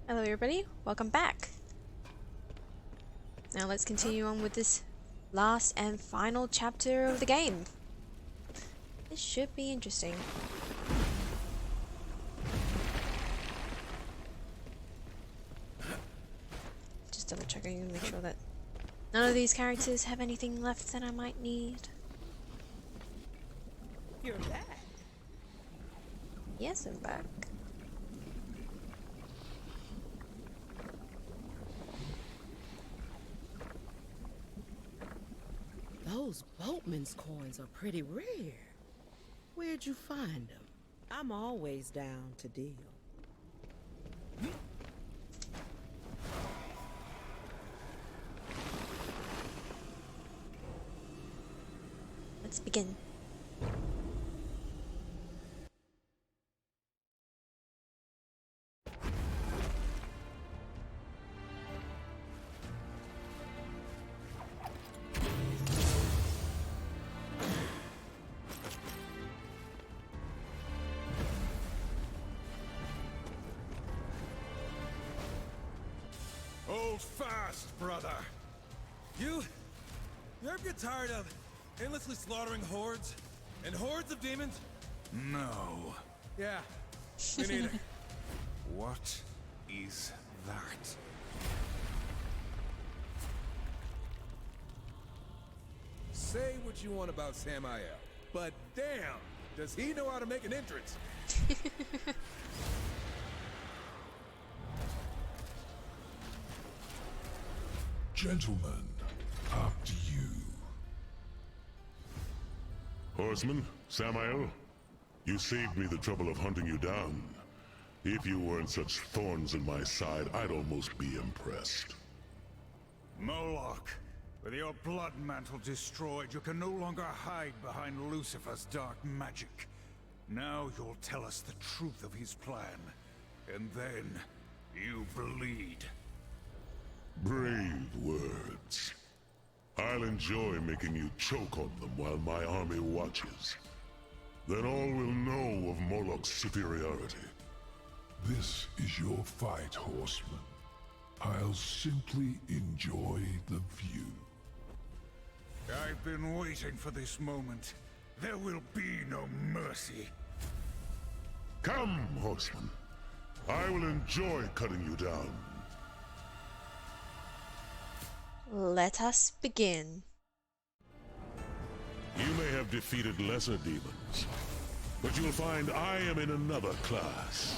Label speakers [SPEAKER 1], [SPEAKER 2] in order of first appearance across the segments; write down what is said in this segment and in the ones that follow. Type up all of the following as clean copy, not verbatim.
[SPEAKER 1] Hello everybody, welcome back. Now let's continue on with this last and final chapter of the game. This should be interesting. Just double checking to make sure that none of these characters have anything left that I might need.
[SPEAKER 2] You're back.
[SPEAKER 1] Yes, I'm back.
[SPEAKER 2] Those boatman's coins are pretty rare. Where'd you find them? I'm always down to deal.
[SPEAKER 1] Let's begin.
[SPEAKER 3] Hold fast, brother. You ever get tired of endlessly slaughtering hordes and hordes of demons?
[SPEAKER 4] No.
[SPEAKER 3] Yeah, me neither.
[SPEAKER 4] What is that?
[SPEAKER 3] Say what you want about Samael, but damn, does he know how to make an entrance?
[SPEAKER 5] Gentlemen, up to you.
[SPEAKER 6] Horseman, Samael, you saved me the trouble of hunting you down. If you weren't such thorns in my side, I'd almost be impressed.
[SPEAKER 4] MOLOCH, with your blood mantle destroyed, you can no longer hide behind Lucifer's dark magic. Now you'll tell us the truth of his plan, and then you bleed.
[SPEAKER 6] Brave words. I'll enjoy making you choke on them while my army watches. Then all will know of Moloch's superiority.
[SPEAKER 5] This is your fight, horseman. I'll simply enjoy the view.
[SPEAKER 4] I've been waiting for this moment. There will be no mercy.
[SPEAKER 6] Come, horseman. I will enjoy cutting you down.
[SPEAKER 1] Let us begin.
[SPEAKER 6] You may have defeated lesser demons, but you'll find I am in another class.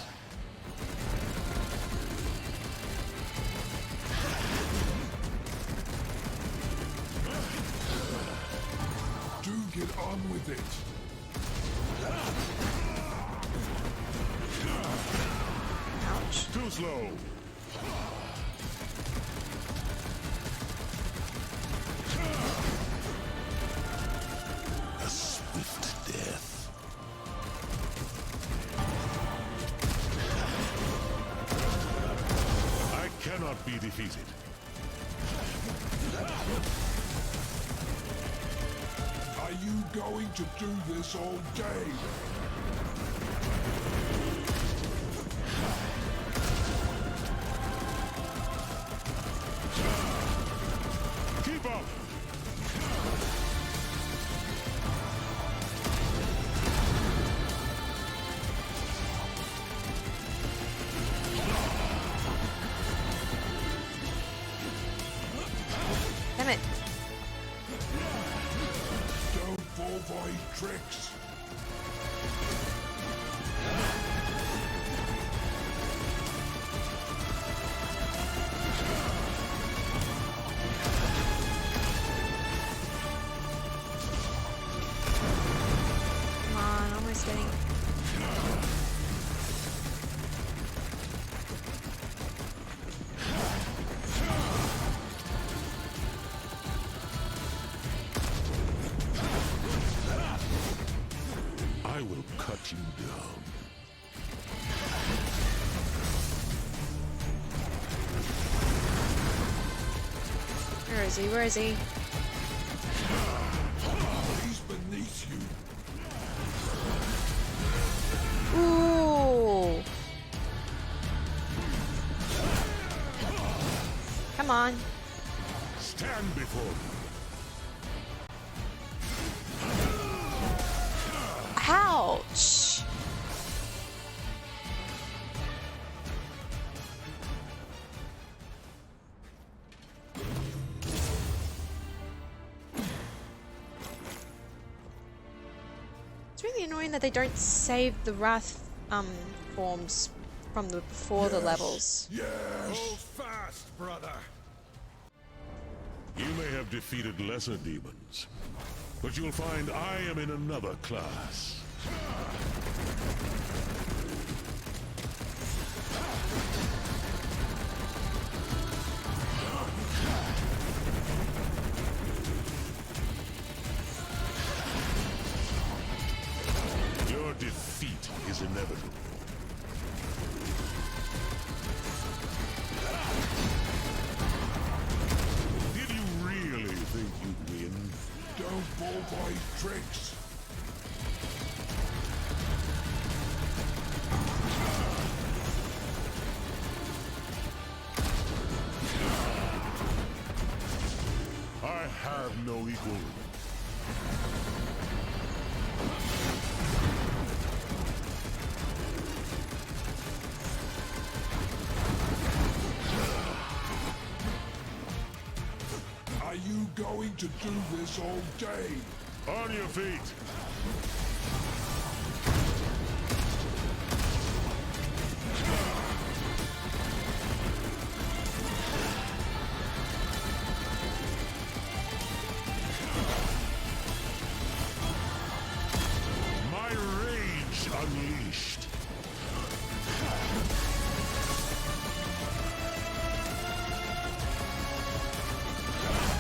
[SPEAKER 5] Do get on with it.
[SPEAKER 1] Ouch.
[SPEAKER 6] Too slow. A swift death. I cannot be defeated.
[SPEAKER 5] Are you going to do this all day?
[SPEAKER 6] Keep up!
[SPEAKER 1] Damn it.
[SPEAKER 5] Don't fall for his tricks.
[SPEAKER 1] Come on, almost getting.
[SPEAKER 6] I will cut you down.
[SPEAKER 1] Where is he? Where is he?
[SPEAKER 5] He's beneath you.
[SPEAKER 1] Ooh. Come on.
[SPEAKER 6] Stand before me.
[SPEAKER 1] Ouch! It's really annoying that they don't save the wrath forms from the before the levels.
[SPEAKER 3] Hold fast, brother.
[SPEAKER 6] You may have defeated lesser demons, but you'll find I am in another class. Your defeat is inevitable. Did you really think you'd win?
[SPEAKER 5] Don't fall for his tricks.
[SPEAKER 6] I have no equal.
[SPEAKER 5] Are you going to do this all day?
[SPEAKER 6] On your feet. My rage unleashed.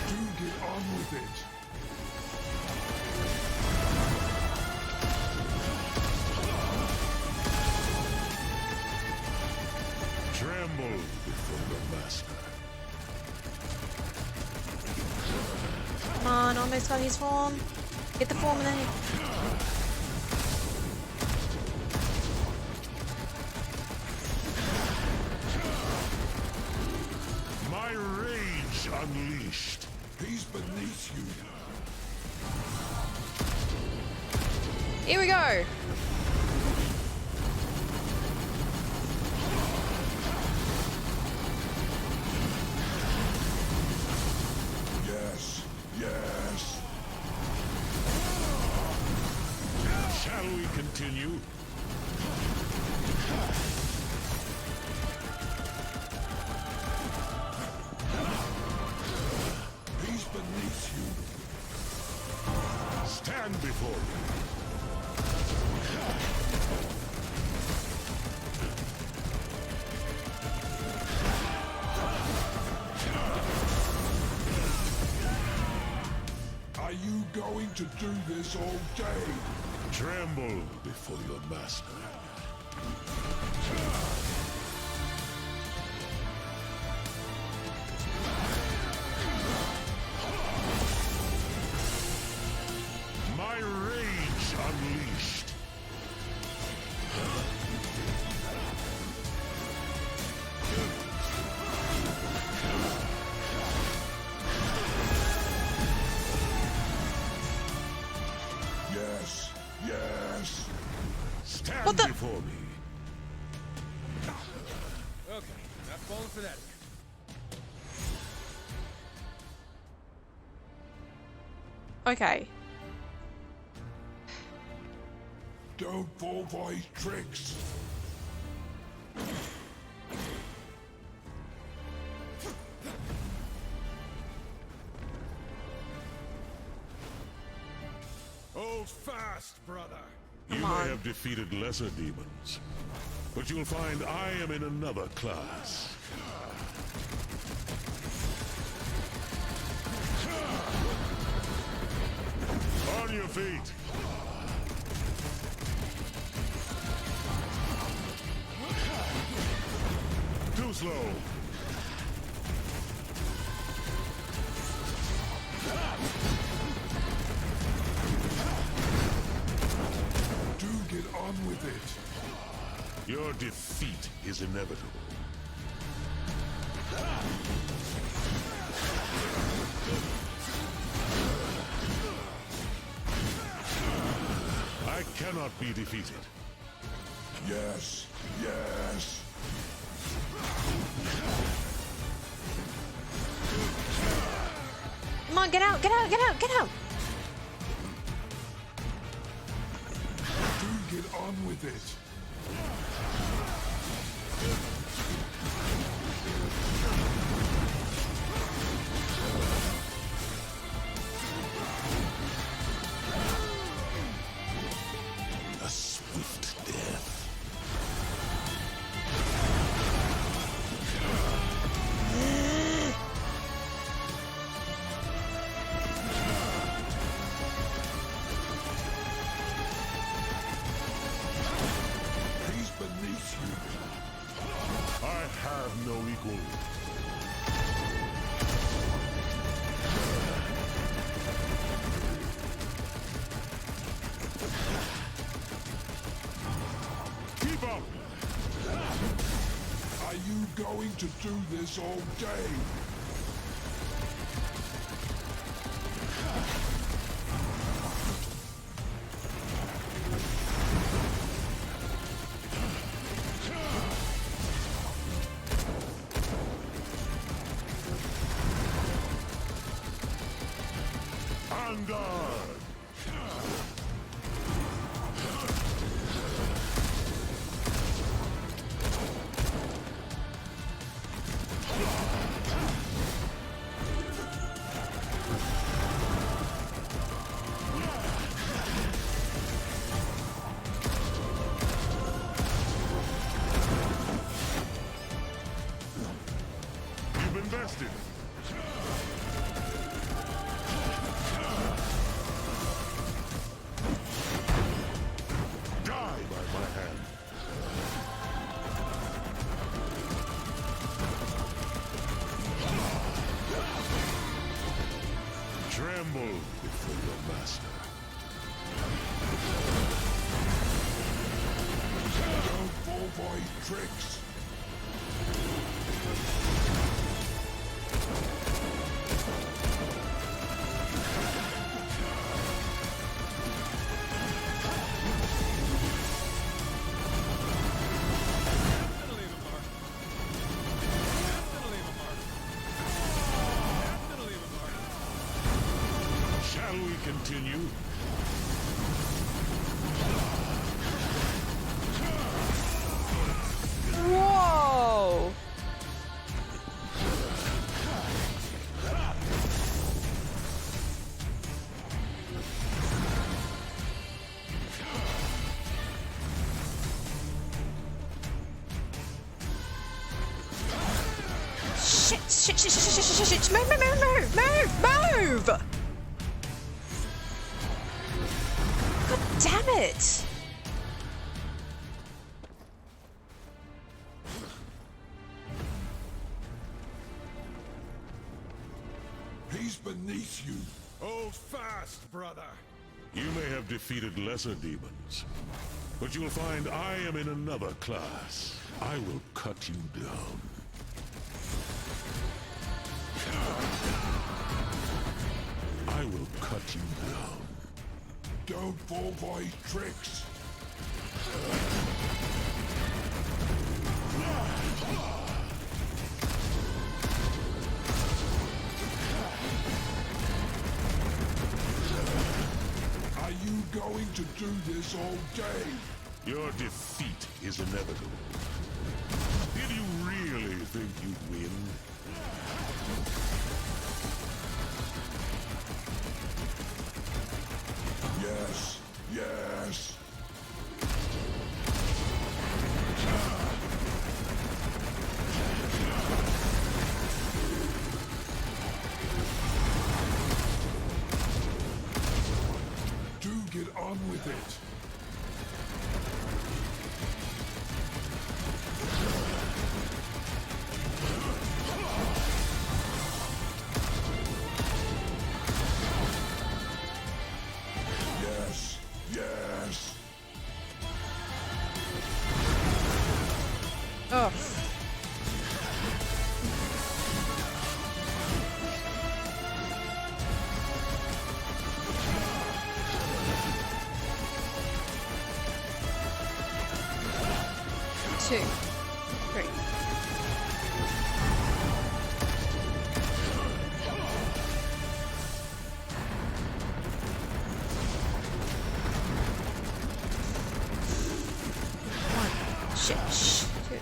[SPEAKER 5] Do get on with it.
[SPEAKER 6] Tremble before the master.
[SPEAKER 1] Come on, almost got his form. Get the form and then...
[SPEAKER 6] My rage unleashed.
[SPEAKER 5] He's beneath you.
[SPEAKER 1] Here we go!
[SPEAKER 5] Yes, yes.
[SPEAKER 6] Shall we continue?
[SPEAKER 5] He's beneath you.
[SPEAKER 6] Stand before me.
[SPEAKER 5] Are you going to do this all day?
[SPEAKER 6] Tremble before your master. My rage unleashed.
[SPEAKER 5] Yes, yes.
[SPEAKER 6] Stand
[SPEAKER 1] What the-
[SPEAKER 6] before me.
[SPEAKER 3] Okay, not falling for that.
[SPEAKER 1] Okay.
[SPEAKER 5] Don't fall for his tricks.
[SPEAKER 3] Hold fast, brother.
[SPEAKER 6] You
[SPEAKER 1] Come
[SPEAKER 6] may
[SPEAKER 1] on.
[SPEAKER 6] have defeated lesser demons, but you'll find I am in another class. On your feet. Too slow.
[SPEAKER 5] Do get on with it.
[SPEAKER 6] Your defeat is inevitable. cannot be defeated.
[SPEAKER 5] Yes, yes.
[SPEAKER 1] Come on, get out, get out, get out, get out!
[SPEAKER 5] Do get on with it.
[SPEAKER 6] A swift death.
[SPEAKER 5] He's beneath you.
[SPEAKER 6] I have no equal. Keep up!
[SPEAKER 5] Are you going to do this all day?
[SPEAKER 6] On guard! You've invested. Die by my hand. Tremble before your master.
[SPEAKER 5] Don't fall for his tricks.
[SPEAKER 3] Definitely leave a mark. Definitely leave a mark. Definitely leave a mark.
[SPEAKER 6] Shall we continue?
[SPEAKER 1] Whoa! Shit, shit, shit, shit, shit, shit, shit, shit, move, move, move, move, move, move! God damn it!
[SPEAKER 5] He's beneath you.
[SPEAKER 3] Hold fast, brother.
[SPEAKER 6] You may have defeated lesser demons, but you'll find I am in another class. I will cut you down. I will cut you down.
[SPEAKER 5] Don't fall for his tricks. Are you going to do this all day?
[SPEAKER 6] Your defeat is inevitable. Did you really think you'd win?
[SPEAKER 5] Yes, yes. Do get on with it. Yes, yes.
[SPEAKER 1] Oh. 2, 3. One. Shit. Shh. 2.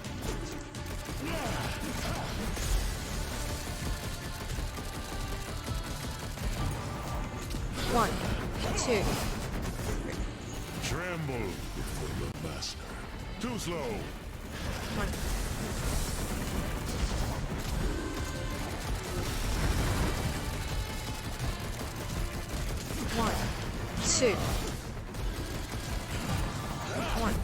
[SPEAKER 1] One, 2.
[SPEAKER 6] Tremble before the master. Too slow.
[SPEAKER 1] One. One, 2. One.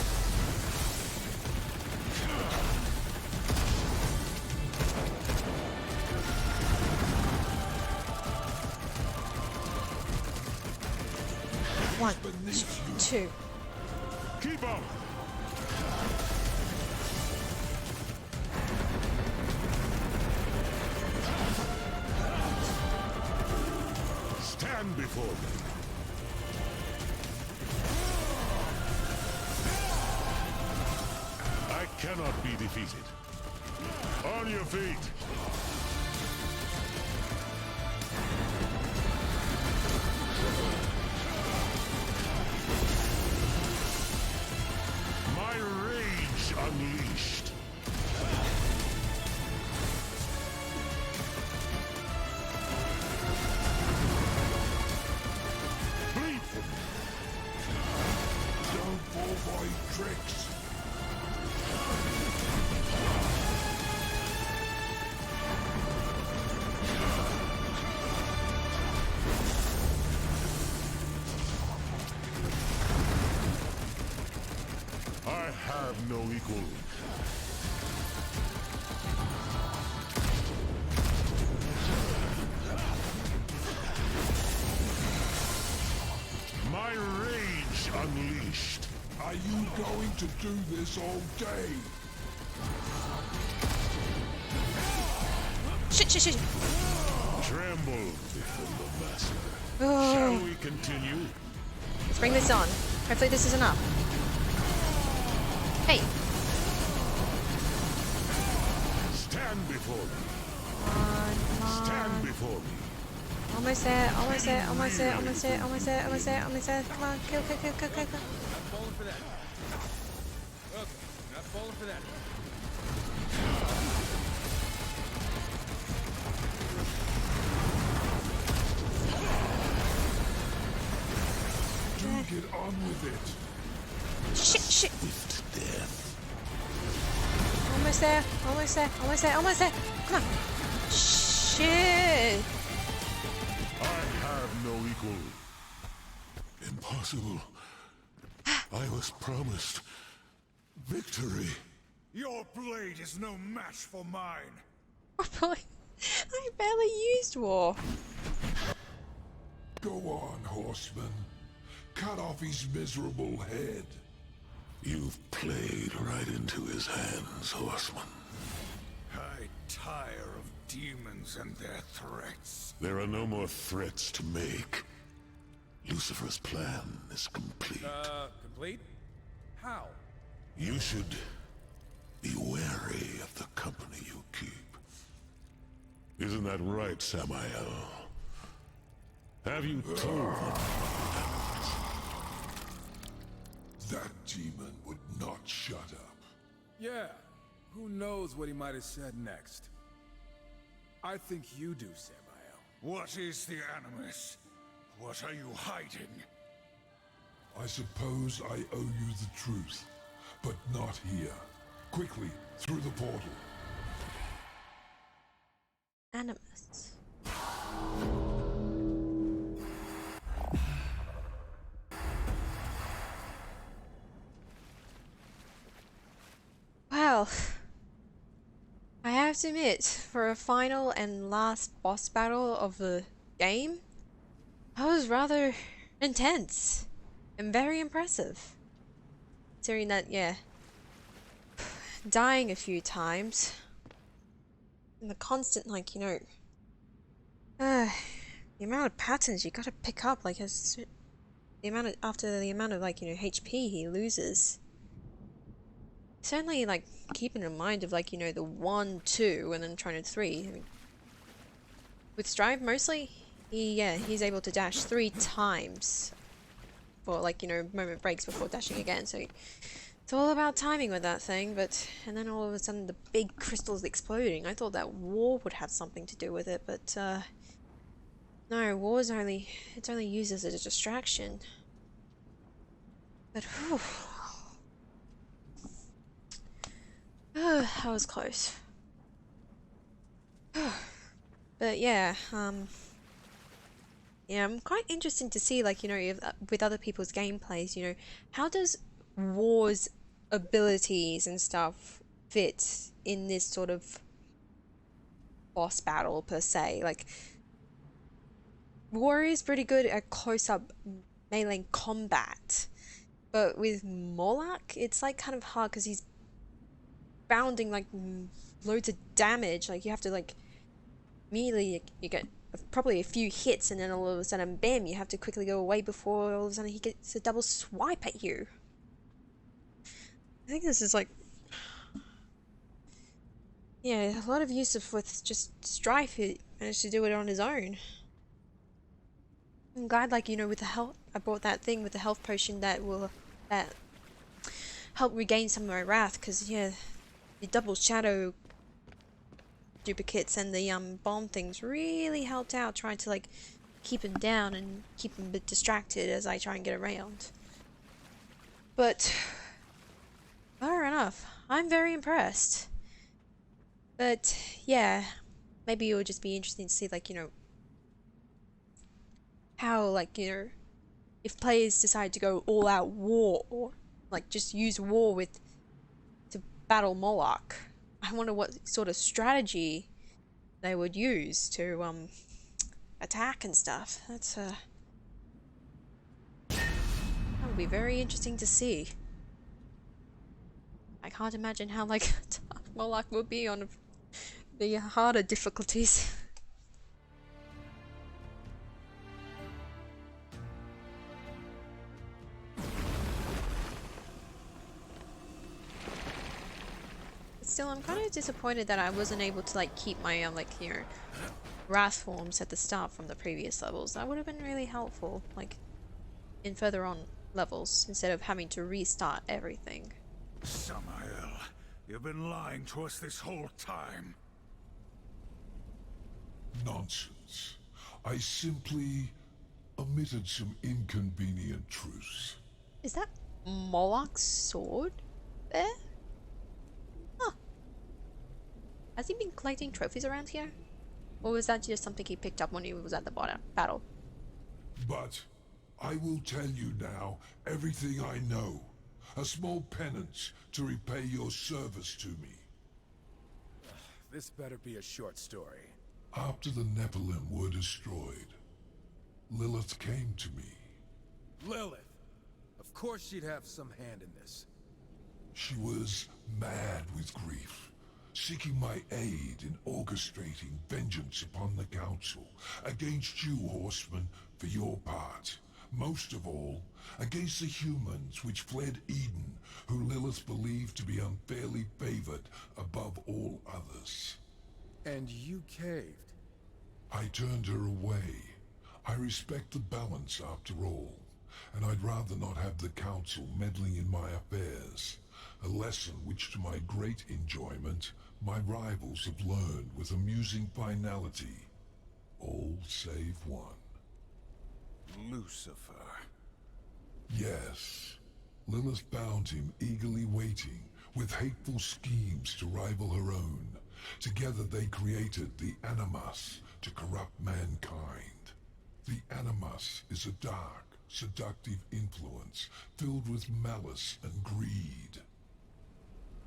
[SPEAKER 1] One, 2.
[SPEAKER 6] Keep up. Stand before me. I cannot be defeated. On your feet. My rage unleashed. Bleed for me.
[SPEAKER 5] Don't fall by tricks.
[SPEAKER 6] I have no equal. My rage unleashed.
[SPEAKER 5] Are you going to do this all day?
[SPEAKER 1] Shit.
[SPEAKER 6] Tremble before the master.
[SPEAKER 1] Oh.
[SPEAKER 6] Shall we continue?
[SPEAKER 1] Let's bring this on. Hopefully this is enough. Hey.
[SPEAKER 6] Stand before me.
[SPEAKER 1] Come on.
[SPEAKER 6] Stand before me.
[SPEAKER 1] Almost there. Come on, kill.
[SPEAKER 3] Not falling for that. Okay, not falling for that.
[SPEAKER 5] Do get on with it.
[SPEAKER 1] Shit.
[SPEAKER 6] With death.
[SPEAKER 1] Almost there. Come on. Shit.
[SPEAKER 6] I have no equal. Impossible. I was promised victory.
[SPEAKER 4] Your blade is no match for mine.
[SPEAKER 1] I barely used war.
[SPEAKER 5] Go on, horseman. Cut off his miserable head.
[SPEAKER 6] You've played right into his hands, horseman.
[SPEAKER 4] I tire of demons and their threats.
[SPEAKER 6] There are no more threats to make. Lucifer's plan is complete.
[SPEAKER 3] Complete? How?
[SPEAKER 6] You should be wary of the company you keep. Isn't that right, Samael? Have you told them?
[SPEAKER 5] That demon would not shut up.
[SPEAKER 3] Yeah, who knows what he might have said next. I think you do, Samael.
[SPEAKER 4] What is the Animus? What are you hiding?
[SPEAKER 5] I suppose I owe you the truth, but not here. Quickly, through the portal.
[SPEAKER 1] Animus. Well, I have to admit, for a final and last boss battle of the game, that was rather intense and very impressive. Considering that, yeah, dying a few times, and the constant, like, you know, the amount of patterns you gotta pick up, like, as the amount of, after the amount of, like, you know, HP he loses. certainly like keeping in mind of like, you know, the 1, 2, and then trying to 3. I mean, with Strive mostly, he's able to dash 3 times for like, you know, moment breaks before dashing again. So it's all about timing with that thing. But and then all of a sudden the big crystals exploding. I thought that war would have something to do with it, but no, war's only used as a distraction. But whew. That was close. But yeah, yeah, I'm quite interested to see, like, you know, if, with other people's gameplays, you know, how does War's abilities and stuff fit in this sort of boss battle per se? Like, War is pretty good at close-up melee combat, but with MOLOCH, it's like kind of hard because he's bounding like loads of damage. Like you have to like immediately you get probably a few hits and then all of a sudden bam, you have to quickly go away before all of a sudden he gets a double swipe at you. I think this is like, yeah, a lot of use of with just Strife. He managed to do it on his own. I'm glad, like, you know, with the health, I bought that thing with the health potion that help regain some of my wrath, because yeah, the double shadow duplicates and the bomb things really helped out trying to like keep him down and keep him a bit distracted as I try and get around. But fair enough, I'm very impressed. But yeah, maybe it would just be interesting to see, like, you know, how, like, you know, if players decide to go all out war or like just use war to battle Moloch. I wonder what sort of strategy they would use to attack and stuff. That's that would be very interesting to see. I can't imagine how like tough Moloch would be on the harder difficulties. Still, I'm kind of disappointed that I wasn't able to like keep my like, you know, wrath forms at the start from the previous levels. That would have been really helpful, like in further on levels, instead of having to restart everything.
[SPEAKER 4] Samael, you've been lying to us this whole time.
[SPEAKER 5] Nonsense. I simply omitted some inconvenient truths.
[SPEAKER 1] Is that Moloch's sword there? Huh. Has he been collecting trophies around here? Or was that just something he picked up when he was at the battle?
[SPEAKER 5] But I will tell you now everything I know. A small penance to repay your service to me.
[SPEAKER 3] This better be a short story.
[SPEAKER 5] After the Nephilim were destroyed, Lilith came to me.
[SPEAKER 3] Lilith! Of course she'd have some hand in this.
[SPEAKER 5] She was mad with grief, seeking my aid in orchestrating vengeance upon the Council, against you, horsemen, for your part. Most of all, against the humans which fled Eden, who Lilith believed to be unfairly favored above all others.
[SPEAKER 3] And you caved.
[SPEAKER 5] I turned her away. I respect the balance after all, and I'd rather not have the Council meddling in my affairs, a lesson which to my great enjoyment my rivals have learned with amusing finality, all save one.
[SPEAKER 4] Lucifer.
[SPEAKER 5] Yes, Lilith bound him eagerly waiting, with hateful schemes to rival her own. Together they created the Animus to corrupt mankind. The Animus is a dark, seductive influence filled with malice and greed.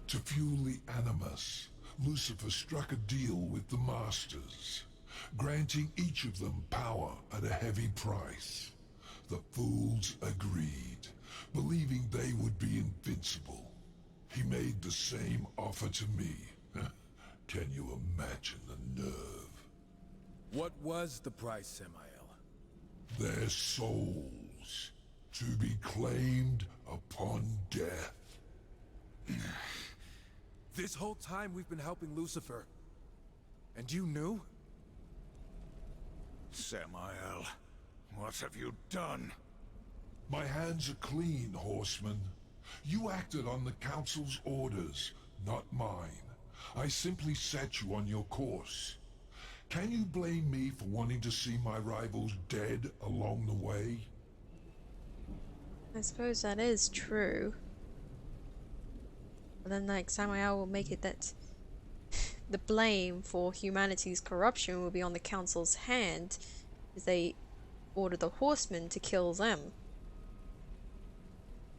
[SPEAKER 5] To fuel the Animus, Lucifer struck a deal with the Masters, granting each of them power at a heavy price. The fools agreed, believing they would be invincible. He made the same offer to me. Can you imagine the nerve?
[SPEAKER 3] What was the price, Samael?
[SPEAKER 5] Their souls, to be claimed upon death.
[SPEAKER 3] This whole time we've been helping Lucifer. And you knew?
[SPEAKER 4] Samael, what have you done?
[SPEAKER 5] My hands are clean, Horseman. You acted on the Council's orders, not mine. I simply set you on your course. Can you blame me for wanting to see my rivals dead along the way?
[SPEAKER 1] I suppose that is true. But then, like, Samael will make it that the blame for humanity's corruption will be on the Council's hand, as they order the Horsemen to kill them.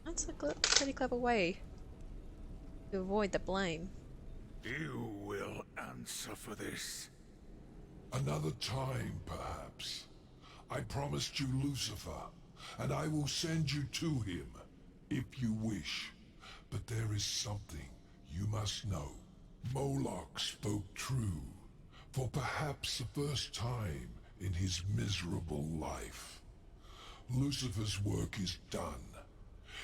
[SPEAKER 1] That's a pretty clever way to avoid the blame.
[SPEAKER 4] You will answer for this.
[SPEAKER 5] Another time, perhaps. I promised you Lucifer, and I will send you to him, if you wish. But there is something you must know. MOLOCH spoke true, for perhaps the first time in his miserable life. Lucifer's work is done.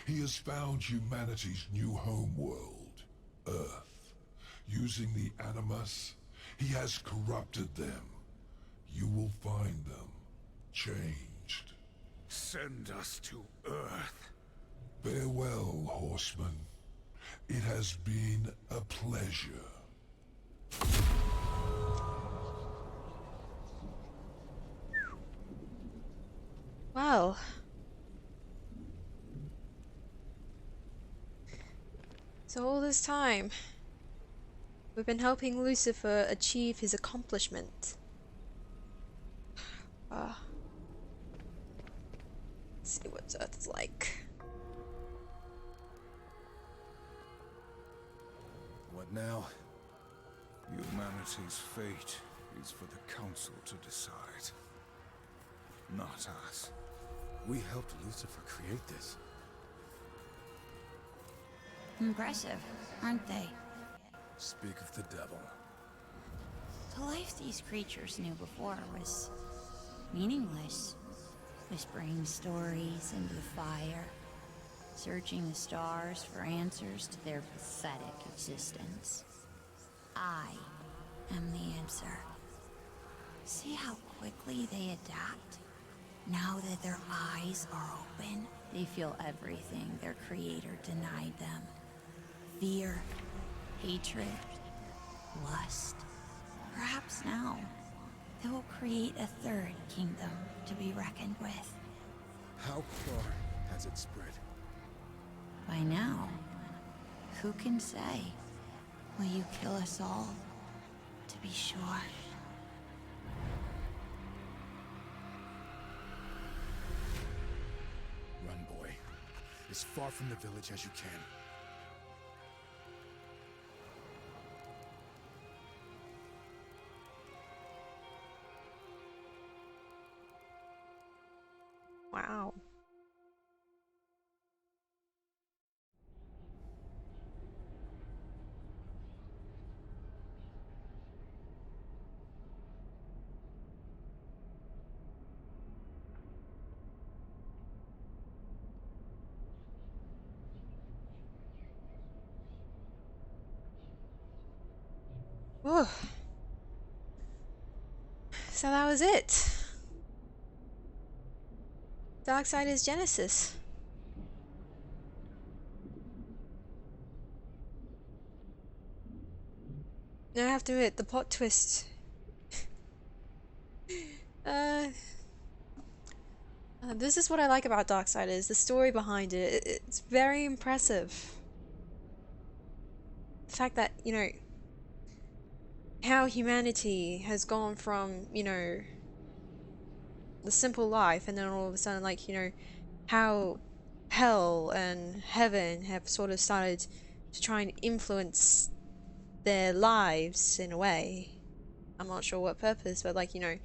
[SPEAKER 5] He has found humanity's new homeworld, Earth. Using the Animus, he has corrupted them. You will find them changed.
[SPEAKER 4] Send us to Earth.
[SPEAKER 5] Farewell, Horseman. It has been a pleasure.
[SPEAKER 1] Well. So all this time, we've been helping Lucifer achieve his accomplishment. Let's see what Earth's like.
[SPEAKER 3] What now?
[SPEAKER 4] Humanity's fate is for the Council to decide. Not us.
[SPEAKER 3] We helped Lucifer create this.
[SPEAKER 7] Impressive, aren't they?
[SPEAKER 3] Speak of the devil.
[SPEAKER 7] The life these creatures knew before was meaningless. Whispering stories into the fire, searching the stars for answers to their pathetic existence. I am the answer. See how quickly they adapt? Now that their eyes are open, they feel everything their creator denied them. Fear, hatred, lust. Perhaps now, they will create a third kingdom to be reckoned with.
[SPEAKER 3] How far has it spread?
[SPEAKER 7] By now, who can say? Will you kill us all? To be sure.
[SPEAKER 3] Run, boy. As far from the village as you can.
[SPEAKER 1] Wow. Whew. So that was it. Darksiders Genesis. I have to admit, the plot twist. This is what I like about Darksiders, the story behind it. It's very impressive. The fact that, you know, how humanity has gone from, you know, the simple life, and then all of a sudden, like, you know, how hell and heaven have sort of started to try and influence their lives in a way. I'm not sure what purpose, but, like, you know,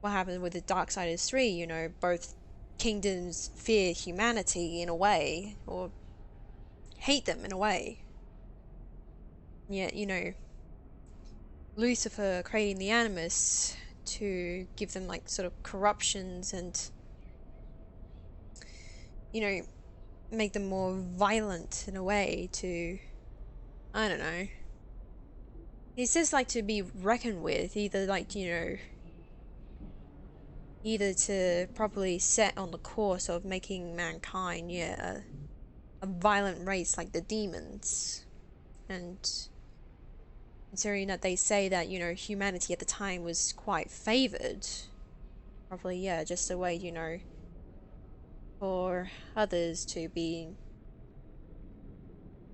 [SPEAKER 1] what happened with the Darksiders 3, you know, both kingdoms fear humanity in a way, or hate them in a way. Yet, you know, Lucifer creating the Animus to give them, like, sort of corruptions and, you know, make them more violent in a way to I don't know. He's just like to be reckoned with, either like, you know, either to properly set on the course of making mankind, yeah, a violent race like the demons. And considering that they say that, you know, humanity at the time was quite favored, probably, yeah, just a way, you know, for others to be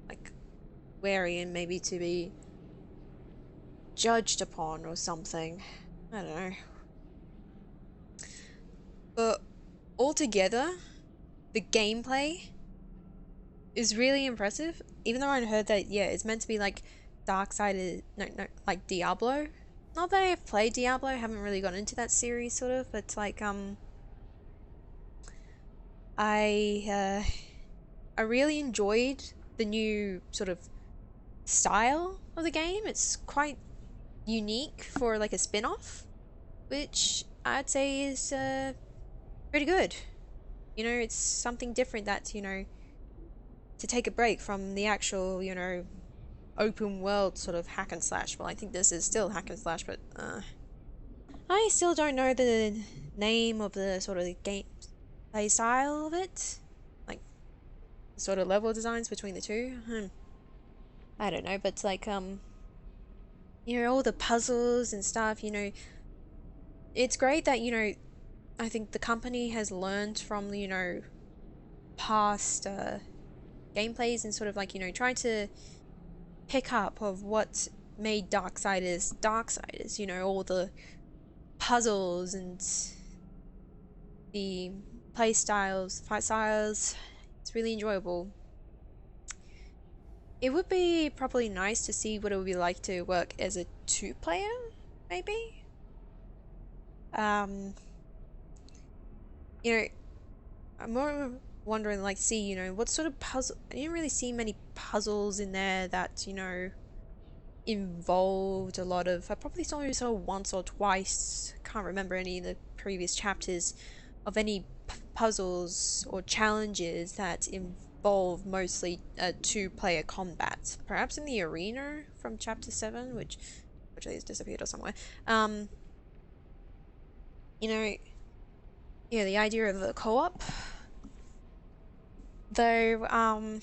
[SPEAKER 1] like wary and maybe to be judged upon or something. I don't know. But altogether, the gameplay is really impressive. Even though I heard that, yeah, it's meant to be like Darksiders, no, like Diablo. Not that I've played Diablo, I haven't really gotten into that series, sort of, but like, I really enjoyed the new sort of style of the game. It's quite unique for like a spin-off, which I'd say is pretty good. You know, it's something different that's, you know, to take a break from the actual, you know, open world sort of hack and slash. Well, I think this is still hack and slash, but I still don't know the name of the sort of game play style of it. Like, sort of level designs between the two. I don't know, but like, you know, all the puzzles and stuff, you know, it's great that, you know, I think the company has learned from, you know, past gameplays and sort of like, you know, trying to pick up of what made Darksiders, you know, all the puzzles and the play styles, fight styles. It's really enjoyable. It would be probably nice to see what it would be like to work as a 2-player, maybe? You know, I'm more wondering, like, see, you know, what sort of puzzle... I didn't really see many puzzles in there that, you know, involved a lot of... I probably saw once or twice, can't remember any of the previous chapters, of any puzzles or challenges that involve mostly a 2-player combat. Perhaps in the arena from chapter 7, which has disappeared or somewhere. You know, yeah, the idea of a co-op, though,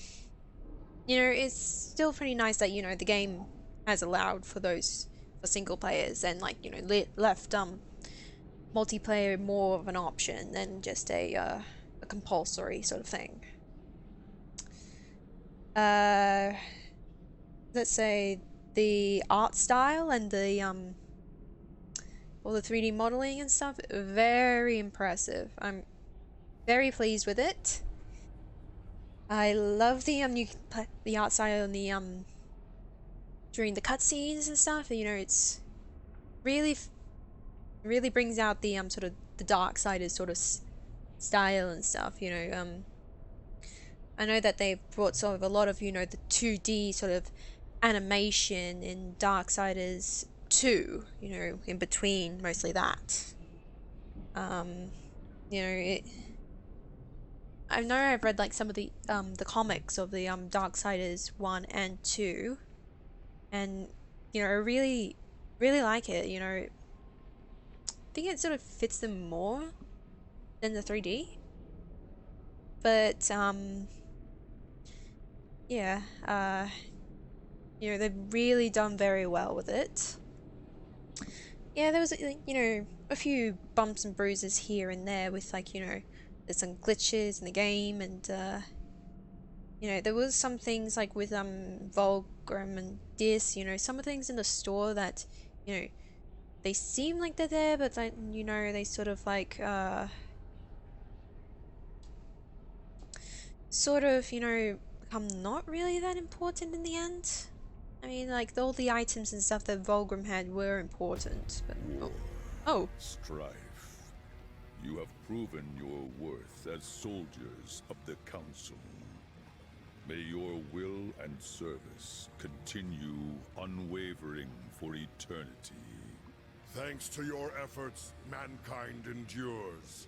[SPEAKER 1] you know, it's still pretty nice that, you know, the game has allowed for those, for single players, and like, you know, left multiplayer more of an option than just a compulsory sort of thing. Let's say the art style and the all the 3D modeling and stuff, very impressive. I'm very pleased with it. I love the the art style and the during the cutscenes and stuff. You know, it's really brings out the sort of the Darksiders sort of style and stuff. You know, I know that they've brought sort of a lot of, you know, the 2D sort of animation in Darksiders 2, you know, in between mostly that. You know, I know I've read like some of the comics of the Darksiders 1 and 2, and you know, I really like it. You know, I think it sort of fits them more than the 3D, but yeah, you know, they've really done very well with it. Yeah, there was, you know, a few bumps and bruises here and there with, like, you know, there's some glitches in the game, and you know, there was some things like with Volgrim and Dis, you know, some of the things in the store that, you know, they seem like they're there, but like, you know, they sort of like sort of, you know, become not really that important in the end. I mean, like, all the items and stuff that Volgrim had were important, but... Oh.
[SPEAKER 8] Strife. You have proven your worth as soldiers of the Council. May your will and service continue unwavering for eternity.
[SPEAKER 9] Thanks to your efforts, mankind endures,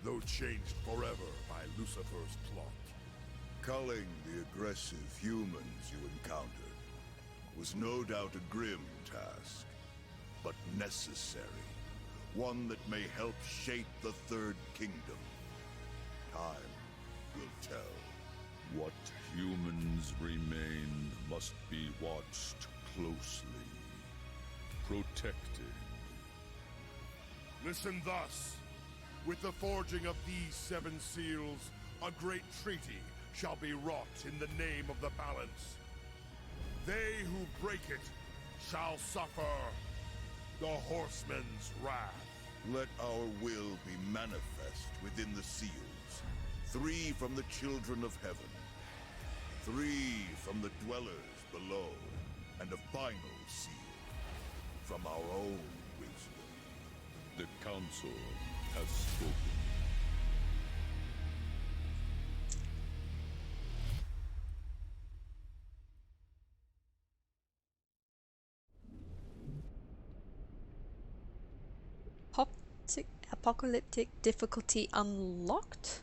[SPEAKER 9] though changed forever by Lucifer's plot.
[SPEAKER 10] Culling the aggressive humans you encountered.
[SPEAKER 9] was no doubt a grim task, but necessary. One that may help shape the Third Kingdom. Time will tell.
[SPEAKER 8] What humans remain must be watched closely, protected.
[SPEAKER 9] Listen thus. With the forging of these 7 seals, a great treaty shall be wrought in the name of the balance. They who break it shall suffer the Horseman's wrath. Let our will be manifest within the seals. 3 from the children of heaven, 3 from the dwellers below, and a final seal from our own wisdom.
[SPEAKER 8] The Council has spoken.
[SPEAKER 1] Apocalyptic difficulty unlocked?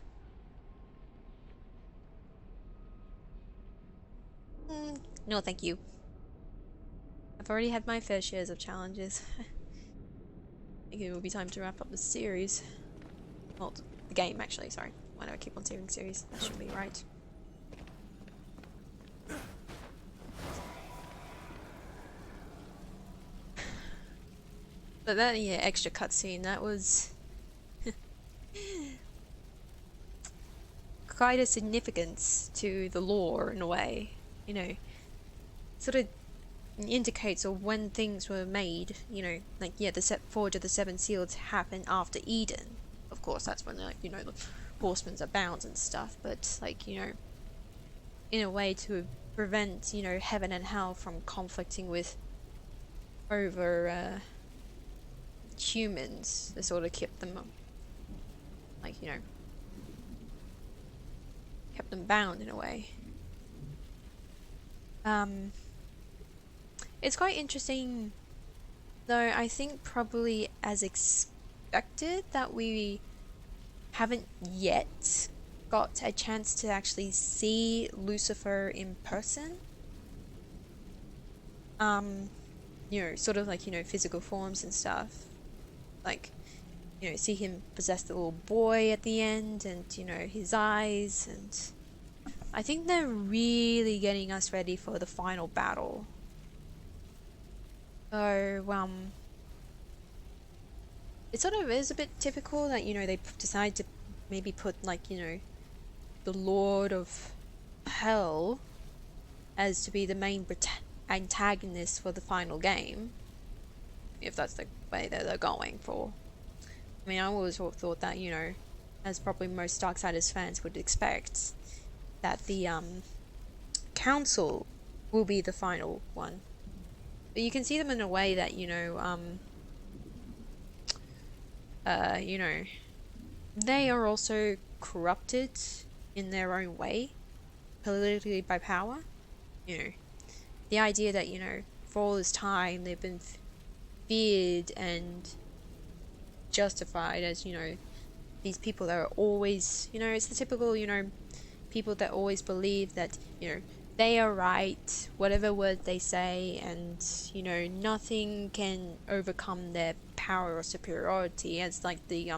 [SPEAKER 1] No, thank you. I've already had my fair shares of challenges. I think it will be time to wrap up the series. Well, the game, actually, sorry. Why do I keep on saying series? That should be right. But that, yeah, extra cutscene, that was quite a significance to the lore in a way, you know, sort of indicates of when things were made, you know, like, yeah, the Forge of the 7 Seals happened after Eden. Of course, that's when, like, you know, the horsemen are bound and stuff, but, like, you know, in a way to prevent, you know, heaven and hell from conflicting with over, humans, to sort of keep them, like, you know, kept them bound in a way. It's quite interesting, though. I think probably as expected that we haven't yet got a chance to actually see Lucifer in person. You know, sort of like, you know, physical forms and stuff. Like, you know, see him possess the little boy at the end, and, you know, his eyes, and I think they're really getting us ready for the final battle. So, it sort of is a bit typical that, you know, they decide to maybe put, like, you know, the Lord of Hell as to be the main antagonist for the final game, if that's the way that they're going for. I mean, I always thought that, you know, as probably most Darksiders fans would expect, that the Council will be the final one. But you can see them in a way that, you know, you know, they are also corrupted in their own way, politically by power. You know, the idea that, you know, for all this time they've been feared and justified as, you know, these people that are always, you know, it's the typical, you know, people that always believe that, you know, they are right, whatever word they say, and, you know, nothing can overcome their power or superiority, as like the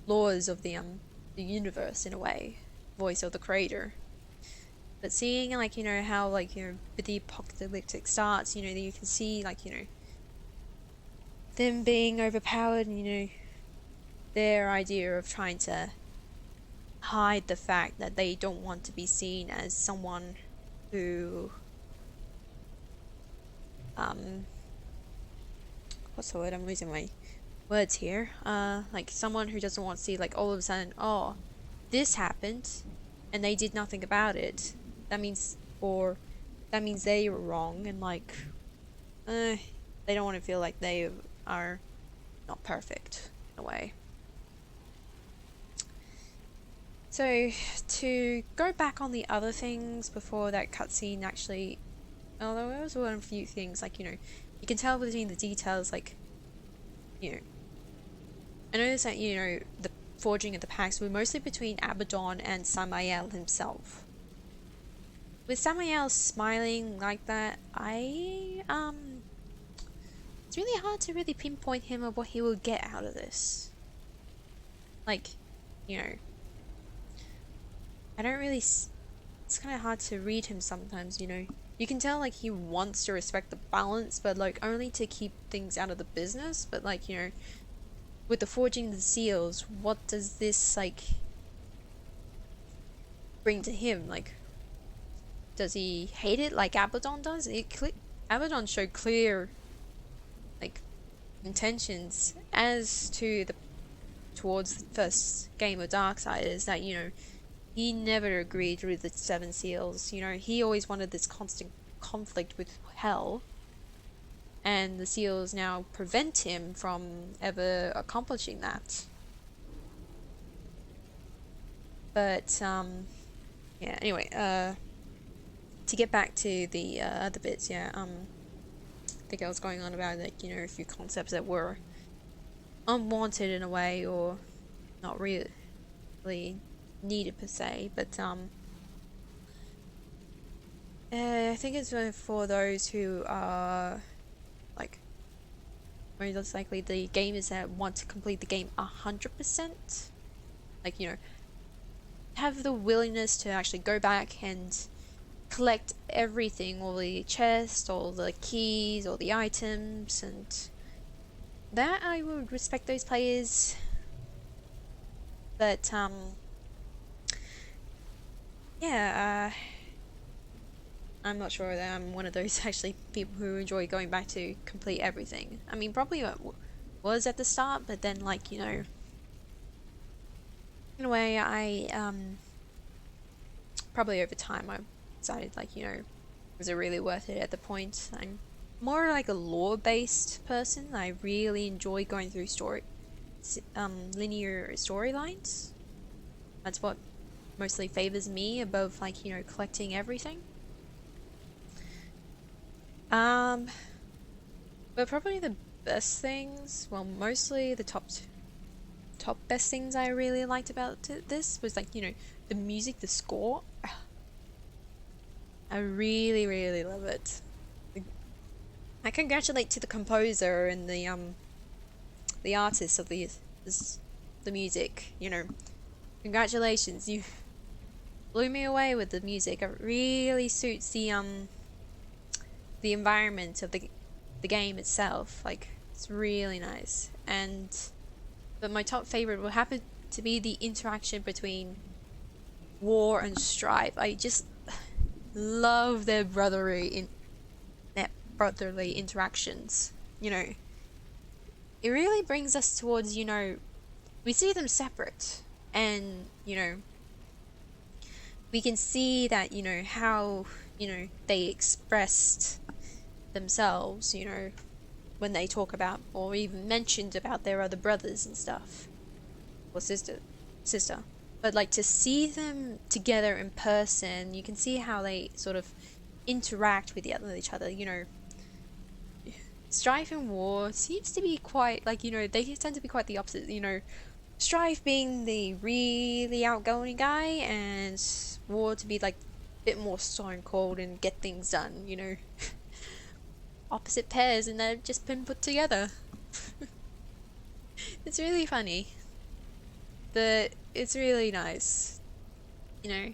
[SPEAKER 1] laws of the universe in a way, voice of the creator. But seeing, like, you know, how, like, you know, with the apocalyptic starts, you know, you can see, like, you know, them being overpowered, and, you know, their idea of trying to hide the fact that they don't want to be seen as someone who, what's the word? I'm losing my words here. Like, someone who doesn't want to see, like, all of a sudden, oh, this happened, and they did nothing about it. That means, or that means they were wrong, and, like, they don't want to feel like they are not perfect in a way. So, to go back on the other things before that cutscene actually, although there was a few things, like, you know, you can tell between the details, like, you know, I noticed that, you know, the forging of the packs were mostly between Abaddon and Samael himself. with Samael smiling like that, it's really hard to really pinpoint him of what he will get out of this. Like, you know, I don't really, it's kind of hard to read him sometimes, you know. You can tell, like, he wants to respect the balance, but, like, only to keep things out of the business. But, like, you know, with the forging the seals, what does this, like, bring to him? Like, does he hate it like Abaddon does? Abaddon showed clear, like, intentions as to towards the first game of Darksiders, that, you know, he never agreed with the Seven Seals. You know, he always wanted this constant conflict with Hell, and the Seals now prevent him from ever accomplishing that. But yeah, anyway, to get back to the other bits, yeah, I think I was going on about, like, you know, a few concepts that were unwanted in a way, or not really needed per se, but I think it's for those who are, like, most likely the gamers that want to complete the game 100%, like, you know, have the willingness to actually go back and collect everything, all the chests, all the keys, all the items, and that I would respect those players. But yeah, I'm not sure that I'm one of those actually people who enjoy going back to complete everything. I mean, probably was at the start, but then, like, you know, in a way, I probably over time I decided, like, you know, was it really worth it at the point? I'm more like a lore-based person. I really enjoy going through linear storylines. That's what mostly favors me above, like, you know, collecting everything. But probably the best things, well, mostly the top best things I really liked about this was, like, you know, the music, the score. I really, really love it. I congratulate to the composer and the artist of the music. You know, congratulations, you blew me away with the music. It really suits the environment of the game itself. Like, it's really nice. But my top favorite will happen to be the interaction between War and Strife. I just love their brotherly interactions. You know, it really brings us towards, you know, we see them separate, and, you know, we can see that, you know, how, you know, they expressed themselves, you know, when they talk about or even mentioned about their other brothers and stuff, or sister. But, like, to see them together in person, you can see how they sort of interact with each other. You know, Strife and War seems to be quite, like, you know, they tend to be quite the opposite. You know, Strife being the really outgoing guy, and War to be, like, a bit more stone cold and get things done, you know. Opposite pairs, and they've just been put together. It's really funny. But it's really nice, you know.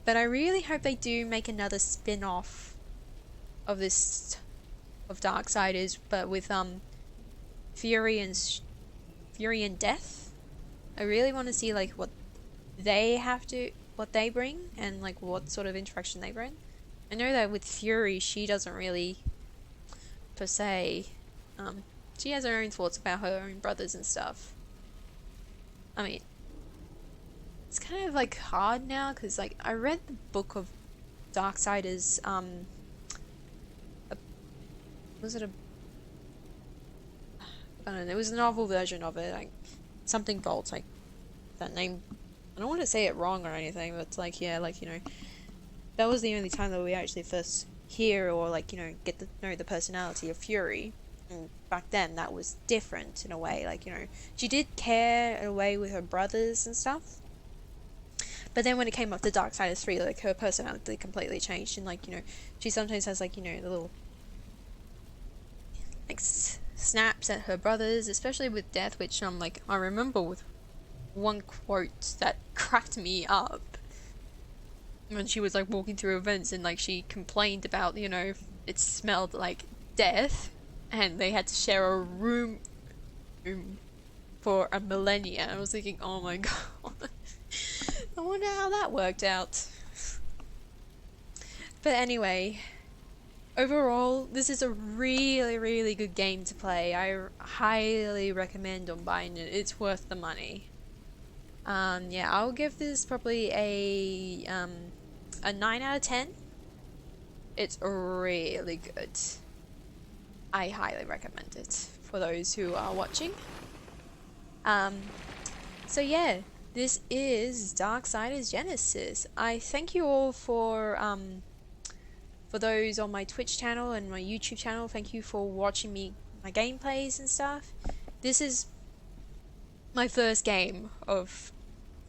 [SPEAKER 1] But I really hope they do make another spin-off of this, of Darksiders, but with Fury and Death. I really want to see, like, what they bring, and, like, what sort of interaction they bring. I know that with Fury, she doesn't really, per se, she has her own thoughts about her own brothers and stuff. I mean, it's kind of, like, hard now, because, like, I read the book of Darksiders, was it a, I don't know, it was a novel version of it, like, something Bolt, like, that name, I don't want to say it wrong or anything, but it's like, yeah, like, you know, that was the only time that we actually first hear or, like, you know, get to know the personality of Fury. And back then, that was different in a way, like, you know, she did care in a way with her brothers and stuff. But then when it came up to Darksiders 3, like her personality completely changed, and like, you know, she sometimes has like, you know, the little like snaps at her brothers, especially with Death, which like I remember with one quote that cracked me up when she was like walking through events and like she complained about, you know, it smelled like death and they had to share a room for a millennia. I was thinking, oh my god. I wonder how that worked out. But anyway, overall, this is a really, really good game to play. I highly recommend on buying it. It's worth the money. Yeah, I'll give this probably a 9 out of 10. It's really good. I highly recommend it for those who are watching. So yeah, this is Darksiders Genesis. I thank you all for those on my Twitch channel and my YouTube channel. Thank you for watching my gameplays and stuff. This is my first game of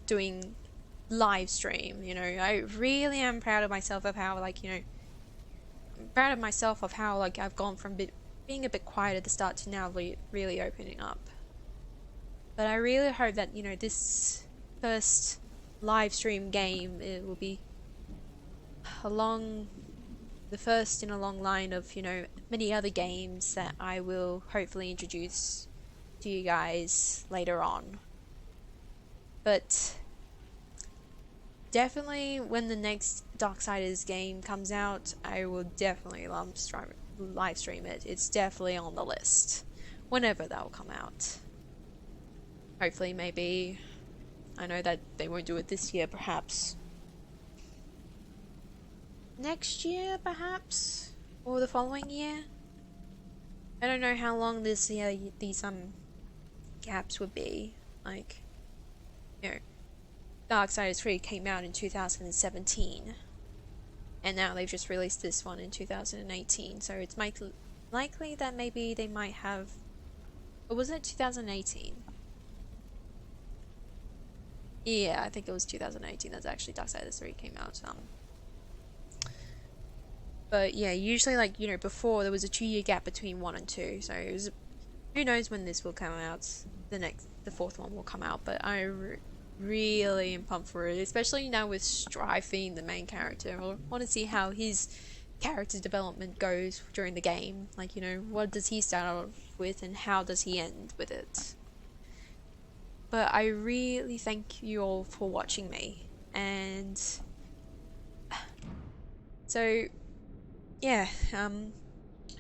[SPEAKER 1] doing live stream, you know. I really am proud of myself of how, like, you know, I'm proud of myself of how, like, I've gone from being a bit quiet at the start to now really opening up. But I really hope that, you know, this first live stream game, it will be the first in a long line of, you know, many other games that I will hopefully introduce to you guys later on. But definitely when the next Darksiders game comes out, I will definitely live stream it. It's definitely on the list whenever that will come out. Hopefully, maybe, I know that they won't do it this year, perhaps next year, perhaps, or the following year. I don't know how long these gaps would be. Like, you know, Darksiders 3 came out in 2017, and now they've just released this one in 2018, so it's likely that maybe they might have, or was it 2018? Yeah, I think it was 2018 that's actually Darksiders 3 came out. But yeah, usually, like, you know, before there was a 2-year gap between 1 and 2, so it was, who knows when this will come out. The fourth one will come out, but I really am pumped for it, especially now with Strife being the main character. I want to see how his character development goes during the game. Like, you know, what does he start off with and how does he end with it? But I really thank you all for watching me, and so yeah,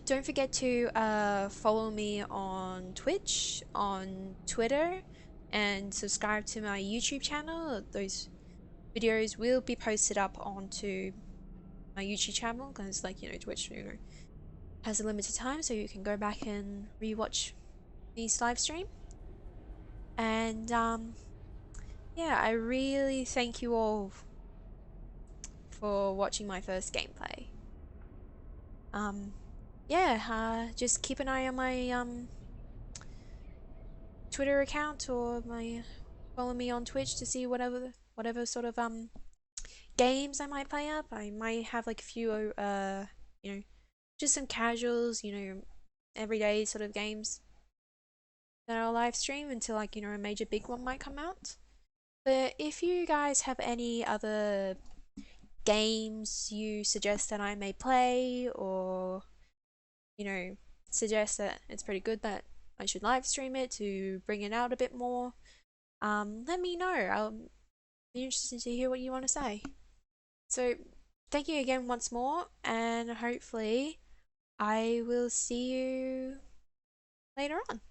[SPEAKER 1] don't forget to follow me on Twitch, on Twitter, and subscribe to my YouTube channel. Those videos will be posted up onto my YouTube channel because, like, you know, Twitch, you know, has a limited time, so you can go back and rewatch these live stream. And yeah, I really thank you all for watching my first gameplay. Yeah, just keep an eye on my Twitter account, or follow me on Twitch to see whatever sort of games I might play up. I might have like a few you know, just some casuals, you know, everyday sort of games that I'll live stream until, like, you know, a major big one might come out. But if you guys have any other games you suggest that I may play, or, you know, suggest that it's pretty good that I should live stream it to bring it out a bit more, let me know. I'll be interested to hear what you want to say. So thank you again once more, and hopefully I will see you later on.